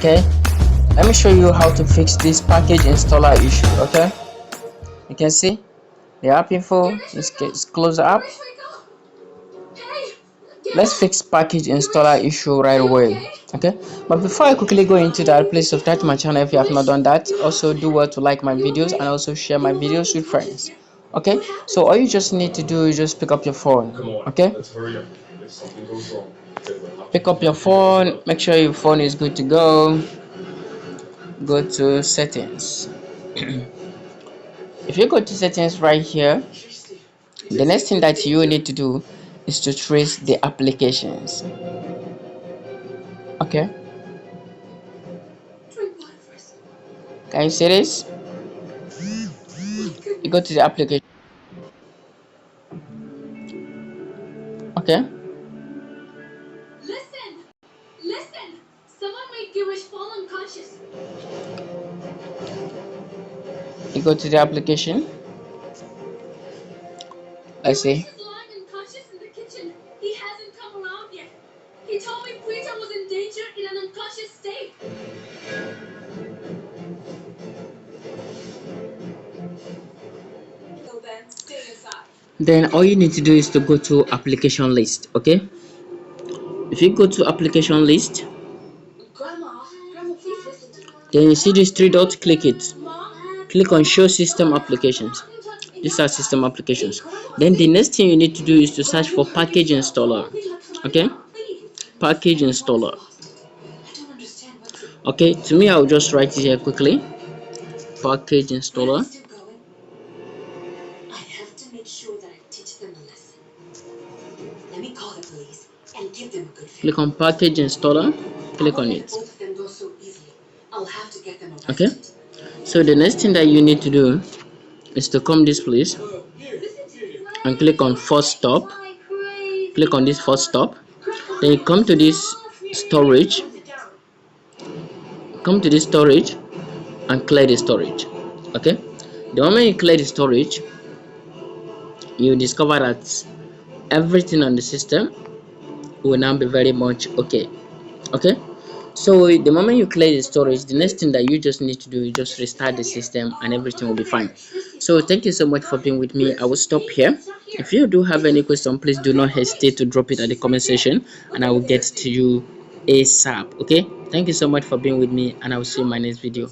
Okay, let me show you how to fix this package installer issue. Okay, you can see the app info is close up. Let's fix package installer issue right away. Okay, but before I quickly go into that, please subscribe to my channel if you have not done that. Also do well to like my videos and also share my videos with friends. Okay, so all you just need to do is just pick up your phone. Okay, pick up your phone, make sure your phone is good to go. Go to settings. If you go to settings right here, the next thing that you need to do is to trace the applications. Okay, can you see this? You go to the application. Okay, Listen! Someone made Girish fall unconscious. you go to the application. Let's see. Girish is lying unconscious in the kitchen. He hasn't come around yet. He told me Preeta was in danger in an unconscious state. So then, stay inside. Then all you need to do is to go to application list. Okay, if you go to application list, Grandma, please listen to me. then you see these three dots, click it. Mom? Click on show system applications. These are system applications. Then the next thing you need to do is to search for package installer. Okay, package installer. Okay, to me I'll just write it here quickly. Package installer. I have to make sure that I teach them a lesson. Let me call the police and give them a good Click on package installer. Click on it. Both of them go so easily. I'll have to get them arrested. Okay, so the next thing that you need to do is to come this place and click on first stop. Click on this first stop. Then you come to this storage. Come to this storage and clear the storage. Okay, the moment you clear the storage, you discover that everything on the system will now be very much okay. Okay, so the moment you clear the storage, the next thing that you just need to do is just restart the system and everything will be fine. So thank you so much for being with me. I will stop here. If you do have any question, please do not hesitate to drop it at the comment section and I will get to you ASAP. Okay, thank you so much for being with me and I will see you in my next video.